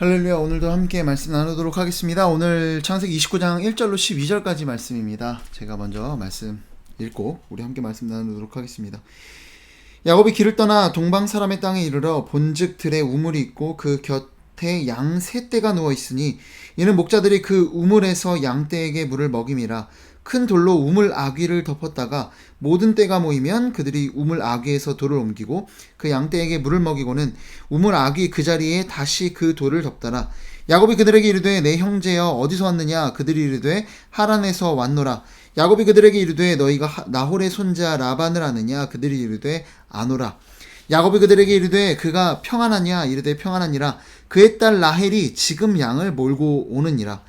할렐루야. 오늘도 함께 말씀 나누도록 하겠습니다. 오늘 창세기 29장 1절로 12절까지 말씀입니다. 제가 먼저 말씀 읽고 우리 함께 말씀 나누도록 하겠습니다. 야곱이 길을 떠나 동방 사람의 땅에 이르러 본즉 들에 우물이 있고 그 곁에 양 세 떼가 누워 있으니 이는 목자들이 그 우물에서 양 떼에게 물을 먹임이라. 큰 돌로 우물 아귀를 덮었다가 모든 떼가 모이면 그들이 우물 아귀에서 돌을 옮기고 그 양떼에게 물을 먹이고는 우물 아귀 그 자리에 다시 그 돌을 덮더라. 야곱이 그들에게 이르되 내 형제여 어디서 왔느냐? 그들이 이르되 하란에서 왔노라. 야곱이 그들에게 이르되 너희가 나홀의 손자 라반을 아느냐? 그들이 이르되 아노라. 야곱이 그들에게 이르되 그가 평안하냐? 이르되 평안하니라. 그의 딸 라헬이 지금 양을 몰고 오느니라.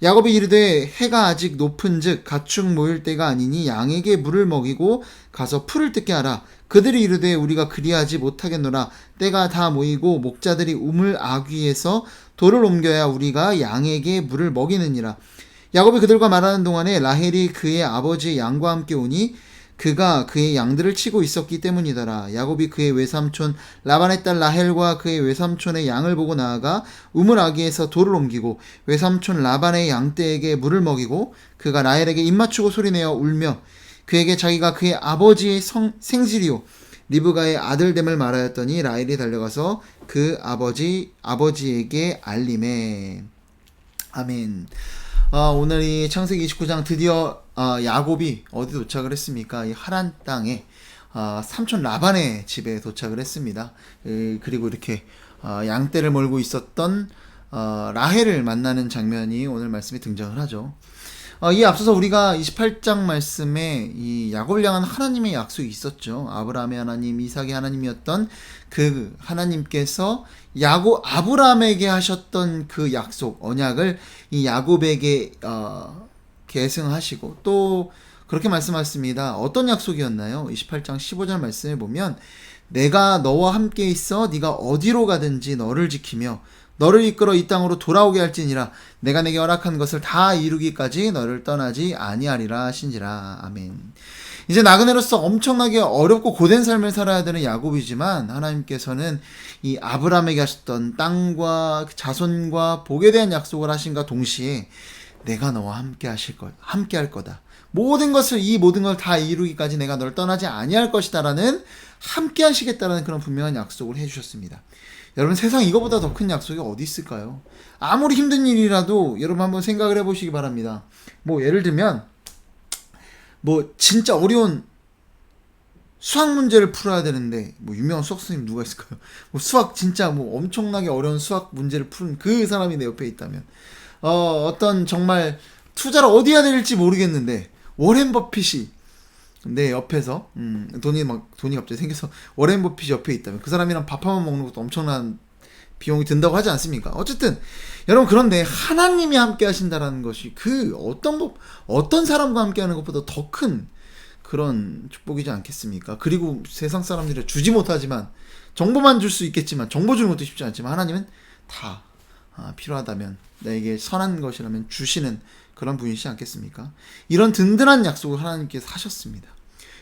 야곱이 이르되 해가 아직 높은즉 가축 모일 때가 아니니 양에게 물을 먹이고 가서 풀을 뜯게 하라. 그들이 이르되 우리가 그리하지 못하겠노라. 때가 다 모이고 목자들이 우물 아귀에서 돌을 옮겨야 우리가 양에게 물을 먹이느니라. 야곱이 그들과 말하는 동안에 라헬이 그의 아버지 양과 함께 오니 그가 그의 양들을 치고 있었기 때문이더라. 야곱이 그의 외삼촌 라반의 딸 라헬과 그의 외삼촌의 양을 보고 나아가 우물 아귀에서 돌을 옮기고 외삼촌 라반의 양떼에게 물을 먹이고 그가 라헬에게 입맞추고 소리내어 울며 그에게 자기가 그의 아버지의 생질이요 리브가의 아들됨을 말하였더니 라헬이 달려가서 그 아버지에게 알림해. 아멘. 오늘 이 창세기 29장 드디어 야곱이 어디 도착을 했습니까? 이 하란 땅에 삼촌 라반의 집에 도착을 했습니다. 그리고 이렇게 양떼를 몰고 있었던 라헬을 만나는 장면이 오늘 말씀에 등장을 하죠. 이에 앞서서 우리가 28장 말씀에 이 야곱을 향한 하나님의 약속이 있었죠. 아브라함의 하나님, 이삭의 하나님이었던 그 하나님께서 아브라함에게 하셨던 그 약속, 언약을 이 야곱에게 계승하시고 또 그렇게 말씀하셨습니다. 어떤 약속이었나요? 28장 15절 말씀에 보면 내가 너와 함께 있어 네가 어디로 가든지 너를 지키며 너를 이끌어 이 땅으로 돌아오게 할지니라. 내가 내게 허락한 것을 다 이루기까지 너를 떠나지 아니하리라 하신지라. 아멘. 이제 나그네로서 엄청나게 어렵고 고된 삶을 살아야 되는 야곱이지만 하나님께서는 이 아브라함에게 하셨던 땅과 자손과 복에 대한 약속을 하신과 동시에 내가 너와 함께 할 거다. 이 모든 걸 다 이루기까지 내가 너를 떠나지 아니할 것이다라는 함께 하시겠다라는 그런 분명한 약속을 해주셨습니다. 여러분, 세상 이거보다 더 큰 약속이 어디 있을까요? 아무리 힘든 일이라도 여러분 한번 생각을 해보시기 바랍니다. 예를 들면 진짜 어려운 수학 문제를 풀어야 되는데 유명한 수학 선생님 누가 있을까요? 수학 진짜 엄청나게 어려운 수학 문제를 푸는 그 사람이 내 옆에 있다면 어떤 정말 투자를 어디 해야 될지 모르겠는데 워렌 버핏이 내 옆에서 돈이 갑자기 생겨서 워렌 버핏이 옆에 있다면 그 사람이랑 밥 한번 먹는 것도 엄청난 비용이 든다고 하지 않습니까? 어쨌든 여러분, 그런데 하나님이 함께 하신다라는 것이 그 어떤 사람과 함께 하는 것보다 더 큰 그런 축복이지 않겠습니까? 그리고 세상 사람들이 주지 못하지만 정보만 줄 수 있겠지만 정보 주는 것도 쉽지 않지만 하나님은 다 필요하다면 나에게 선한 것이라면 주시는 그런 분이시지 않겠습니까? 이런 든든한 약속을 하나님께서 하셨습니다.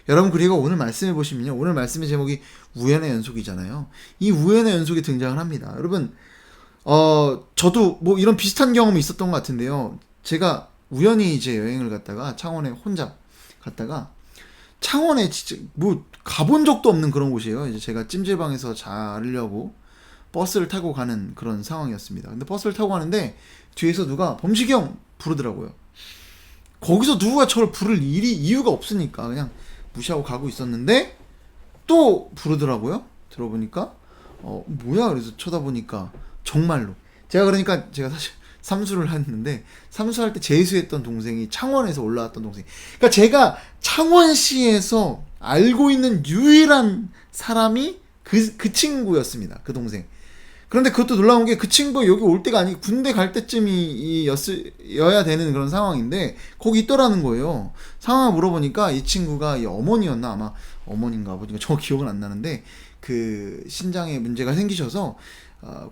여러분, 그리고 오늘 말씀해 보시면요, 오늘 말씀의 제목이 우연의 연속이잖아요. 이 우연의 연속이 등장을 합니다. 여러분, 저도 이런 비슷한 경험이 있었던 것 같은데요. 제가 우연히 이제 여행을 갔다가 창원에 혼자 갔다가 창원에 진짜 가본 적도 없는 그런 곳이에요. 이제 제가 찜질방에서 자려고 버스를 타고 가는 그런 상황이었습니다. 근데 버스를 타고 가는데 뒤에서 누가 범식이 형 부르더라고요. 거기서 누가 저를 부를 이유가 없으니까 그냥 무시하고 가고 있었는데 또 부르더라고요. 들어보니까 뭐야? 그래서 쳐다보니까 정말로 제가 사실 삼수를 했는데 삼수할 때 재수했던 동생이 창원에서 올라왔던 동생. 그러니까 제가 창원시에서 알고 있는 유일한 사람이 그 친구였습니다. 그 동생. 그런데 그것도 놀라운 게 그 친구가 여기 올 때가 아니고 군대 갈 때쯤이어야 되는 그런 상황인데 거기 있더라는 거예요. 상황을 물어보니까 이 친구가 이 어머니였나, 아마 어머니인가 아버지인가 정확히 기억은 안 나는데 그 신장에 문제가 생기셔서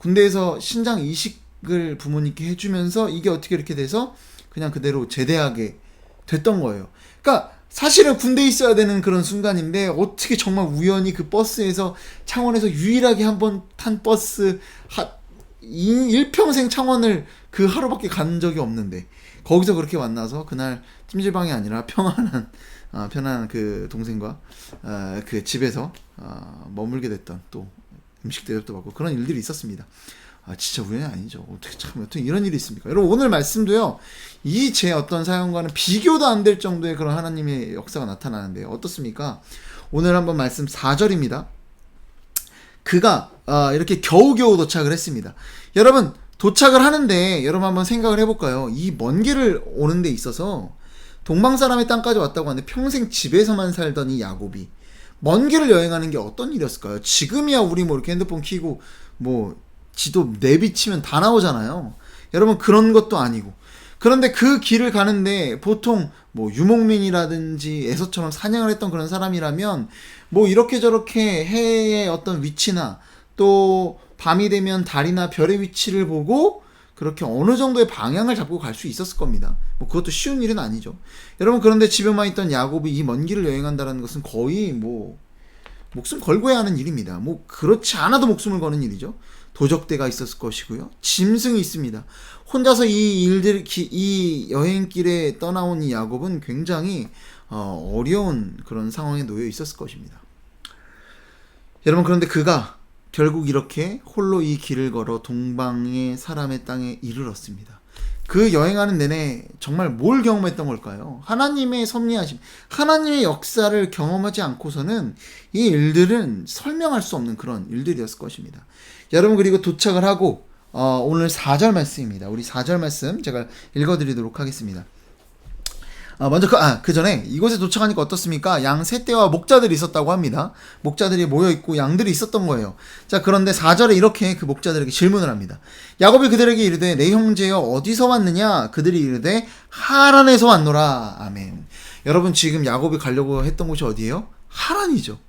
군대에서 신장 이식을 부모님께 해주면서 이게 어떻게 이렇게 돼서 그냥 그대로 제대하게 됐던 거예요. 그러니까 사실은 군대에 있어야 되는 그런 순간인데 어떻게 정말 우연히 그 버스에서 창원에서 유일하게 한 번 탄 버스 일평생 창원을 그 하루밖에 간 적이 없는데 거기서 그렇게 만나서 그날 찜질방이 아니라 편안한 그 동생과 그 집에서 머물게 됐던, 또 음식 대접도 받고 그런 일들이 있었습니다. 진짜 우연이 아니죠. 어떻게 참 어떻게 이런 일이 있습니까? 여러분, 오늘 말씀도요, 이 제 어떤 사연과는 비교도 안 될 정도의 그런 하나님의 역사가 나타나는데요. 어떻습니까? 오늘 한번 말씀 4절입니다. 그가 이렇게 겨우겨우 도착을 했습니다. 여러분, 도착을 하는데 여러분 한번 생각을 해볼까요? 이 먼 길을 오는 데 있어서 동방 사람의 땅까지 왔다고 하는데 평생 집에서만 살던 이 야곱이 먼 길을 여행하는 게 어떤 일이었을까요? 지금이야 우리 뭐 이렇게 핸드폰 켜고 뭐 지도 내비치면 다 나오잖아요. 여러분, 그런 것도 아니고, 그런데 그 길을 가는데 보통 뭐 유목민이라든지 에서처럼 사냥을 했던 그런 사람이라면 뭐 이렇게 저렇게 해의 어떤 위치나 또 밤이 되면 달이나 별의 위치를 보고 그렇게 어느 정도의 방향을 잡고 갈 수 있었을 겁니다. 뭐 그것도 쉬운 일은 아니죠. 여러분, 그런데 집에만 있던 야곱이 이 먼 길을 여행한다는 것은 거의 뭐 목숨 걸고 해야 하는 일입니다. 뭐 그렇지 않아도 목숨을 거는 일이죠. 도적대가 있었을 것이고요. 짐승이 있습니다. 혼자서 이 여행길에 떠나온 이 야곱은 굉장히 어려운 그런 상황에 놓여 있었을 것입니다. 여러분, 그런데 그가 결국 이렇게 홀로 이 길을 걸어 동방의 사람의 땅에 이르렀습니다. 그 여행하는 내내 정말 뭘 경험했던 걸까요? 하나님의 섭리하심, 하나님의 역사를 경험하지 않고서는 이 일들은 설명할 수 없는 그런 일들이었을 것입니다. 여러분, 그리고 도착을 하고 오늘 4절 말씀입니다. 우리 4절 말씀 제가 읽어드리도록 하겠습니다. 먼저 그 전에 이곳에 도착하니까 어떻습니까? 양 세 떼와 목자들이 있었다고 합니다. 목자들이 모여있고 양들이 있었던 거예요. 자, 그런데 4절에 이렇게 그 목자들에게 질문을 합니다. 야곱이 그들에게 이르되 내 형제여 어디서 왔느냐? 그들이 이르되 하란에서 왔노라. 아멘. 여러분, 지금 야곱이 가려고 했던 곳이 어디예요? 하란이죠.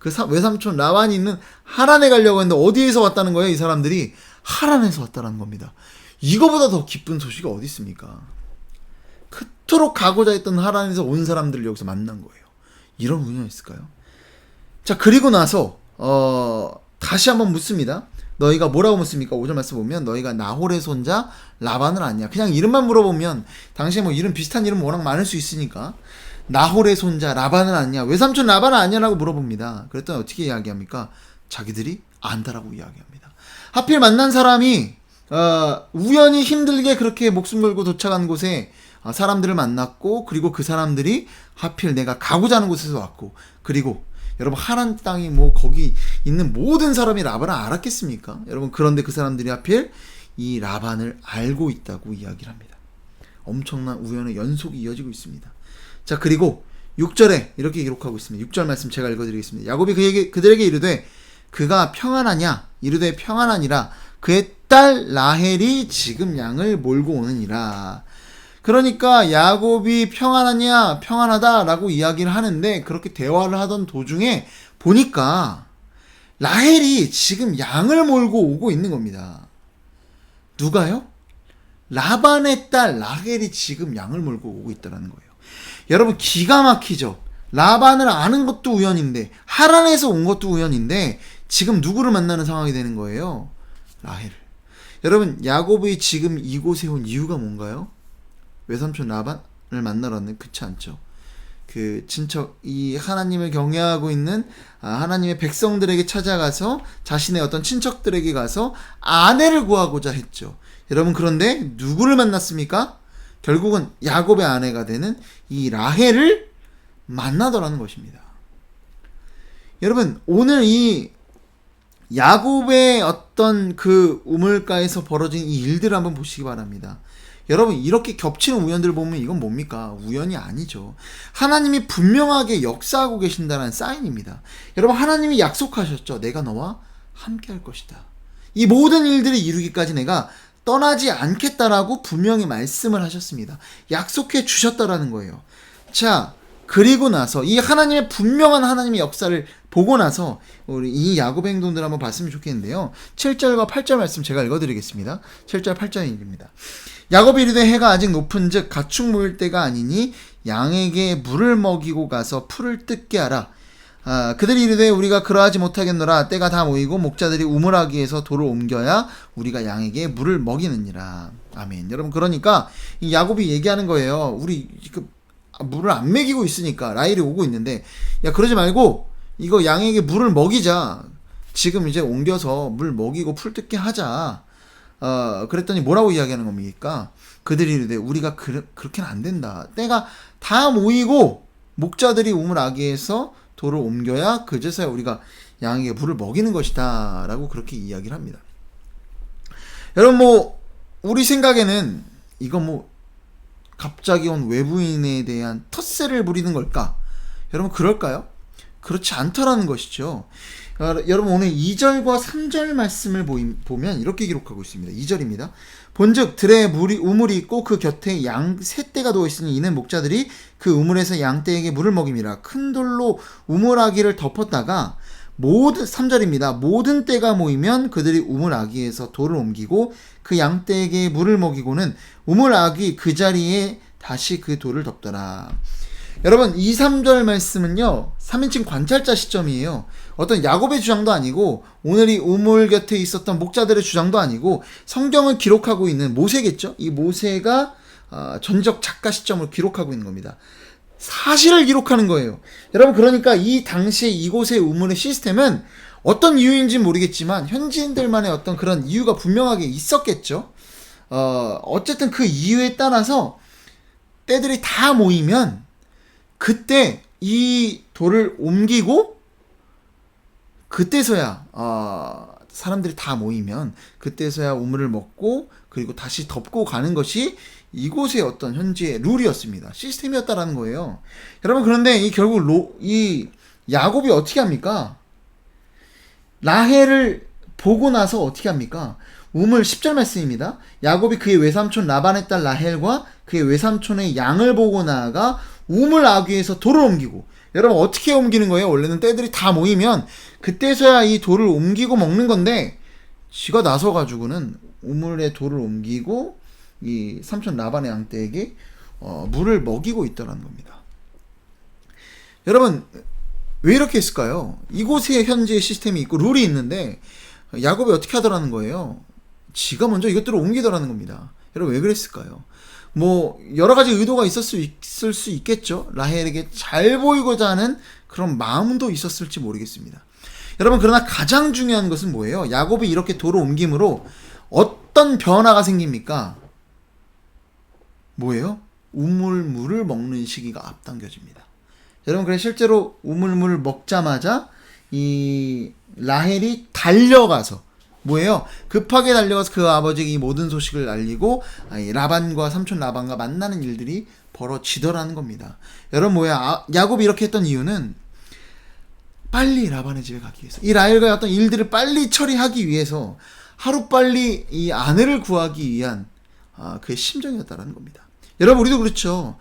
그 외삼촌 라반이 있는 하란에 가려고 했는데 어디에서 왔다는 거예요? 이 사람들이 하란에서 왔다는 겁니다. 이거보다 더 기쁜 소식이 어디 있습니까? 그토록 가고자 했던 하란에서 온 사람들을 여기서 만난 거예요. 이런 운명이 있을까요? 자, 그리고 나서 다시 한번 묻습니다. 너희가 뭐라고 묻습니까? 5절 말씀 보면 너희가 나홀의 손자 라반을 아냐. 그냥 이름만 물어보면 당시에 뭐 이름 비슷한 이름 워낙 많을 수 있으니까 나홀의 손자 라반은 아냐, 외삼촌 라반은 아냐라고 물어봅니다. 그랬더니 어떻게 이야기합니까? 자기들이 안다라고 이야기합니다. 하필 만난 사람이 우연히 힘들게 그렇게 목숨 걸고 도착한 곳에 사람들을 만났고, 그리고 그 사람들이 하필 내가 가고자 하는 곳에서 왔고, 그리고 여러분, 하란 땅이 뭐 거기 있는 모든 사람이 라반을 알았겠습니까? 여러분, 그런데 그 사람들이 하필 이 라반을 알고 있다고 이야기를 합니다. 엄청난 우연의 연속이 이어지고 있습니다. 자, 그리고 6절에 이렇게 기록하고 있습니다. 6절 말씀 제가 읽어드리겠습니다. 야곱이 그들에게 이르되 그가 평안하냐? 이르되 평안하니라. 그의 딸 라헬이 지금 양을 몰고 오느니라. 그러니까 야곱이 평안하냐, 평안하다라고 이야기를 하는데, 그렇게 대화를 하던 도중에 보니까 라헬이 지금 양을 몰고 오고 있는 겁니다. 누가요? 라반의 딸 라헬이 지금 양을 몰고 오고 있다는 거예요. 여러분, 기가 막히죠? 라반을 아는 것도 우연인데, 하란에서 온 것도 우연인데, 지금 누구를 만나는 상황이 되는 거예요? 라헬을. 여러분, 야곱이 지금 이곳에 온 이유가 뭔가요? 외삼촌 라반을 만나러 왔는, 그렇지 않죠. 그 친척, 이 하나님을 경외하고 있는 하나님의 백성들에게 찾아가서 자신의 어떤 친척들에게 가서 아내를 구하고자 했죠. 여러분, 그런데 누구를 만났습니까? 결국은 야곱의 아내가 되는 이 라헬을 만나더라는 것입니다. 여러분, 오늘 이 야곱의 어떤 그 우물가에서 벌어진 이 일들을 한번 보시기 바랍니다. 여러분, 이렇게 겹치는 우연들을 보면 이건 뭡니까? 우연이 아니죠. 하나님이 분명하게 역사하고 계신다는 사인입니다. 여러분, 하나님이 약속하셨죠. 내가 너와 함께 할 것이다. 이 모든 일들을 이루기까지 내가 떠나지 않겠다라고 분명히 말씀을 하셨습니다. 약속해 주셨다라는 거예요. 자, 그리고 나서 이 하나님의 분명한 하나님의 역사를 보고 나서 우리 이 야곱의 행동들 한번 봤으면 좋겠는데요. 7절과 8절 말씀 제가 읽어드리겠습니다. 7절 8절입니다. 야곱이 이르되 해가 아직 높은즉 가축 모일 때가 아니니 양에게 물을 먹이고 가서 풀을 뜯게 하라. 그들이 이르되 우리가 그러하지 못하겠노라. 때가 다 모이고 목자들이 우물하기에서 돌을 옮겨야 우리가 양에게 물을 먹이느니라. 아멘. 여러분, 그러니까 이 야곱이 얘기하는 거예요. 우리 물을 안 먹이고 있으니까, 라헬이 오고 있는데, 야, 그러지 말고 이거 양에게 물을 먹이자. 지금 이제 옮겨서 물 먹이고 풀 뜯게 하자. 그랬더니 뭐라고 이야기하는 겁니까? 그들이 이르되 우리가 그렇게는 안 된다. 때가 다 모이고 목자들이 우물아기에서 돌을 옮겨야 그제서야 우리가 양에게 물을 먹이는 것이다 라고 그렇게 이야기를 합니다. 여러분, 우리 생각에는 이거 갑자기 온 외부인에 대한 텃세를 부리는 걸까? 여러분, 그럴까요? 그렇지 않다라는 것이죠. 여러분, 오늘 2절과 3절 말씀을 보면 이렇게 기록하고 있습니다. 2절입니다. 본즉 들에 우물이 있고 그 곁에 양 세 떼가 누워있으니 이는 목자들이 그 우물에서 양 떼에게 물을 먹임이라. 큰 돌로 우물아기를 덮었다가 3절입니다. 모든 떼가 모이면 그들이 우물아기에서 돌을 옮기고 그 양 떼에게 물을 먹이고는 우물아기 그 자리에 다시 그 돌을 덮더라. 여러분, 2, 3절 말씀은요 3인칭 관찰자 시점이에요. 어떤 야곱의 주장도 아니고 오늘 이 우물 곁에 있었던 목자들의 주장도 아니고 성경을 기록하고 있는 모세겠죠. 이 모세가 전적 작가 시점을 기록하고 있는 겁니다. 사실을 기록하는 거예요. 여러분, 그러니까 이 당시에 이곳의 우물의 시스템은 어떤 이유인지 모르겠지만 현지인들만의 어떤 그런 이유가 분명하게 있었겠죠. 어쨌든 그 이유에 따라서 떼들이 다 모이면 그때 이 돌을 옮기고 그때서야 사람들이 다 모이면 그때서야 우물을 먹고 그리고 다시 덮고 가는 것이 이곳의 어떤 현지의 룰이었습니다. 시스템이었다라는 거예요. 여러분, 그런데 결국 이 야곱이 어떻게 합니까? 라헬을 보고 나서 어떻게 합니까? 우물 10절 말씀입니다. 야곱이 그의 외삼촌 라반의 딸 라헬과 그의 외삼촌의 양을 보고 나아가 우물 아귀에서 돌을 옮기고, 여러분 어떻게 옮기는 거예요? 원래는 떼들이 다 모이면 그때서야 이 돌을 옮기고 먹는 건데 지가 나서가지고는 우물에 돌을 옮기고 이 삼촌 라반의 양떼에게 물을 먹이고 있더라는 겁니다. 여러분, 왜 이렇게 했을까요? 이곳에 현지의 시스템이 있고 룰이 있는데 야곱이 어떻게 하더라는 거예요? 지가 먼저 이것들을 옮기더라는 겁니다. 여러분, 왜 그랬을까요? 여러 가지 의도가 있을 수 있겠죠. 라헬에게 잘 보이고자 하는 그런 마음도 있었을지 모르겠습니다. 여러분, 그러나 가장 중요한 것은 뭐예요? 야곱이 이렇게 돌을 옮김으로 어떤 변화가 생깁니까? 뭐예요? 우물물을 먹는 시기가 앞당겨집니다. 여러분, 그래 실제로 우물물을 먹자마자 이 라헬이 달려가서 뭐예요? 급하게 달려가서 그 아버지에게 이 모든 소식을 알리고 라반과 삼촌 라반과 만나는 일들이 벌어지더라는 겁니다. 여러분, 야곱이 이렇게 했던 이유는 빨리 라반의 집에 가기 위해서, 이 라헬과의 어떤 일들을 빨리 처리하기 위해서 하루빨리 이 아내를 구하기 위한 그의 심정이었다라는 겁니다. 여러분, 우리도 그렇죠.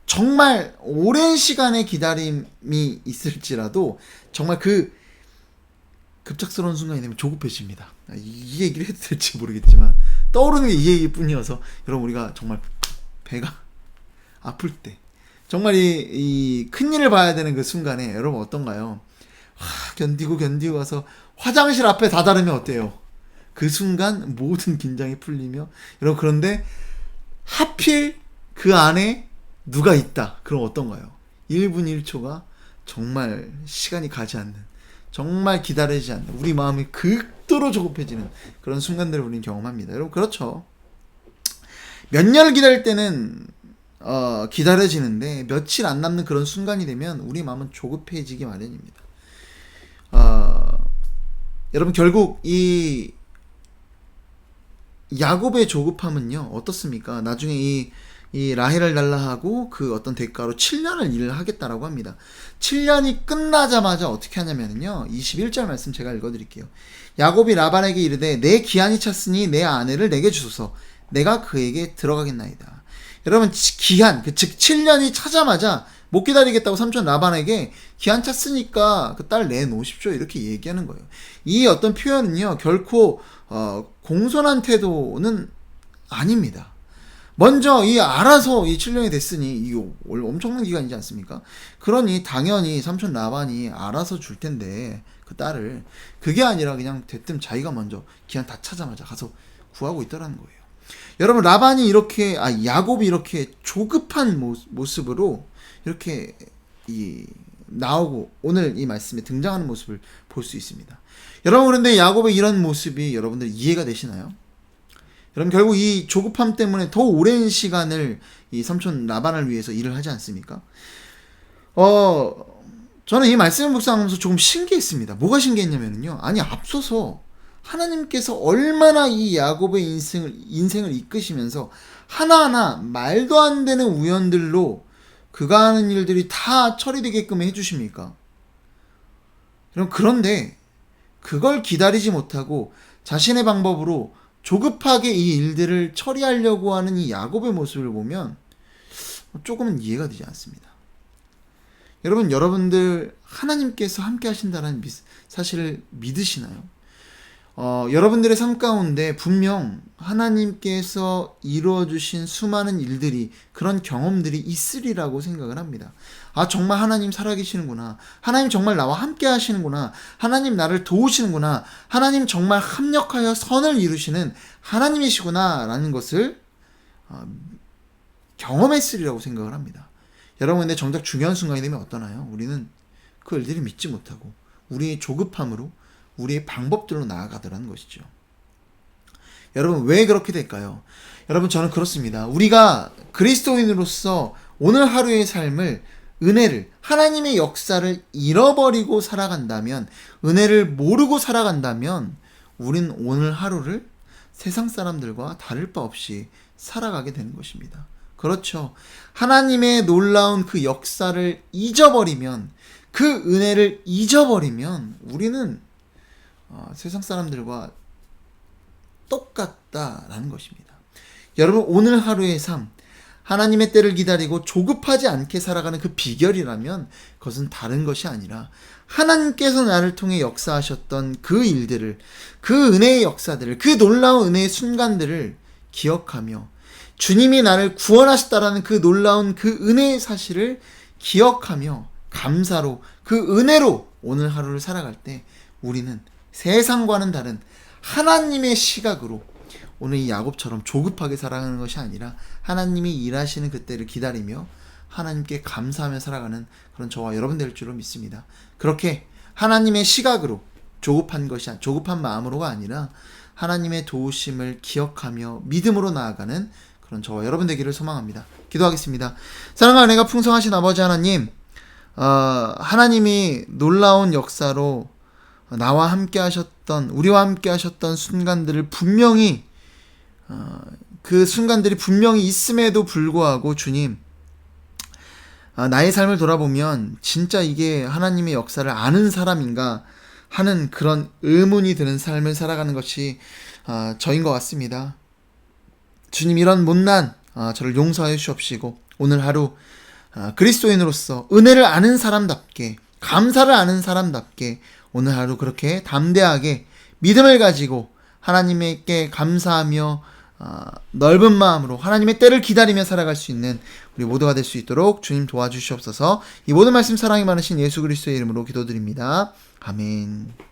정말 오랜 시간의 기다림이 있을지라도 정말 그 급작스러운 순간이 되면 조급해집니다. 이 얘기를 해도 될지 모르겠지만 떠오르는 게 이 얘기일 뿐이어서, 여러분, 우리가 정말 배가 아플 때 정말 이 큰일을 봐야 되는 그 순간에 여러분 어떤가요? 견디고 와서 화장실 앞에 다다르면 어때요? 그 순간 모든 긴장이 풀리며, 여러분, 그런데 하필 그 안에 누가 있다. 그럼 어떤가요? 1분 1초가 정말 시간이 가지 않는, 정말 기다리지 않는, 우리 마음이 극도로 조급해지는 그런 순간들을 우리는 경험합니다. 여러분, 그렇죠. 몇 년을 기다릴 때는 기다려지는데 며칠 안 남는 그런 순간이 되면 우리 마음은 조급해지기 마련입니다. 여러분, 결국 이 야곱의 조급함은요 어떻습니까? 나중에 이 라헬을 달라하고 그 어떤 대가로 7년을 일을 하겠다라고 합니다. 7년이 끝나자마자 어떻게 하냐면요, 21절 말씀 제가 읽어드릴게요. 야곱이 라반에게 이르되 내 기한이 찼으니 내 아내를 내게 주소서. 내가 그에게 들어가겠나이다. 여러분, 기한, 즉 7년이 차자마자 못 기다리겠다고 삼촌 라반에게 기한 찼으니까 그 딸 내놓으십시오, 이렇게 얘기하는 거예요. 이 어떤 표현은요 결코 공손한 태도는 아닙니다. 먼저 이 알아서 이 7년이 됐으니 이거 엄청난 기간이지 않습니까? 그러니 당연히 삼촌 라반이 알아서 줄 텐데 그 딸을, 그게 아니라 그냥 대뜸 자기가 먼저 기한 다 차자마자 가서 구하고 있더라는 거예요. 여러분, 라반이 이렇게, 야곱이 이렇게 조급한 모습으로 이렇게 나오고 오늘 이 말씀에 등장하는 모습을 볼 수 있습니다. 여러분, 그런데 야곱의 이런 모습이 여러분들 이해가 되시나요? 여러분, 결국 이 조급함 때문에 더 오랜 시간을 이 삼촌 라반을 위해서 일을 하지 않습니까? 저는 이 말씀을 묵상하면서 조금 신기했습니다. 뭐가 신기했냐면요, 아니, 앞서서 하나님께서 얼마나 이 야곱의 인생을 이끄시면서 하나하나 말도 안 되는 우연들로 그가 하는 일들이 다 처리되게끔 해주십니까? 그런데 그걸 기다리지 못하고 자신의 방법으로 조급하게 이 일들을 처리하려고 하는 이 야곱의 모습을 보면 조금은 이해가 되지 않습니다. 여러분들 하나님께서 함께 하신다는 사실을 믿으시나요? 여러분들의 삶 가운데 분명 하나님께서 이루어주신 수많은 일들이, 그런 경험들이 있으리라고 생각을 합니다. 정말 하나님 살아계시는구나. 하나님 정말 나와 함께 하시는구나. 하나님 나를 도우시는구나. 하나님 정말 합력하여 선을 이루시는 하나님이시구나 라는 것을 경험했으리라고 생각을 합니다. 여러분, 근데 정작 중요한 순간이 되면 어떠나요? 우리는 그 일들이 믿지 못하고 우리의 조급함으로 우리의 방법들로 나아가더라는 것이죠. 여러분, 왜 그렇게 될까요? 여러분, 저는 그렇습니다. 우리가 그리스도인으로서 오늘 하루의 삶을, 은혜를, 하나님의 역사를 잃어버리고 살아간다면, 은혜를 모르고 살아간다면 우린 오늘 하루를 세상 사람들과 다를 바 없이 살아가게 되는 것입니다. 그렇죠. 하나님의 놀라운 그 역사를 잊어버리면, 그 은혜를 잊어버리면 우리는 세상 사람들과 똑같다라는 것입니다. 여러분, 오늘 하루의 삶, 하나님의 때를 기다리고 조급하지 않게 살아가는 그 비결이라면 그것은 다른 것이 아니라 하나님께서 나를 통해 역사하셨던 그 일들을, 그 은혜의 역사들을, 그 놀라운 은혜의 순간들을 기억하며 주님이 나를 구원하셨다라는 그 놀라운 그 은혜의 사실을 기억하며 감사로, 그 은혜로 오늘 하루를 살아갈 때 우리는 세상과는 다른 하나님의 시각으로 오늘 이 야곱처럼 조급하게 살아가는 것이 아니라 하나님이 일하시는 그때를 기다리며 하나님께 감사하며 살아가는 그런 저와 여러분 될 줄로 믿습니다. 그렇게 하나님의 시각으로 조급한 마음으로가 아니라 하나님의 도우심을 기억하며 믿음으로 나아가는 그런 저와 여러분 되기를 소망합니다. 기도하겠습니다. 사랑과 은혜가 풍성하신 아버지 하나님, 하나님이 놀라운 역사로 나와 함께 하셨던, 우리와 함께 하셨던 순간들을 분명히, 그 순간들이 분명히 있음에도 불구하고 주님, 나의 삶을 돌아보면 진짜 이게 하나님의 역사를 아는 사람인가 하는 그런 의문이 드는 삶을 살아가는 것이 저인 것 같습니다. 주님, 이런 못난 저를 용서하여 주옵시고 오늘 하루 그리스도인으로서 은혜를 아는 사람답게, 감사를 아는 사람답게 오늘 하루 그렇게 담대하게 믿음을 가지고 하나님께 감사하며 넓은 마음으로 하나님의 때를 기다리며 살아갈 수 있는 우리 모두가 될 수 있도록 주님 도와주시옵소서. 이 모든 말씀 사랑이 많으신 예수 그리스도의 이름으로 기도드립니다. 아멘.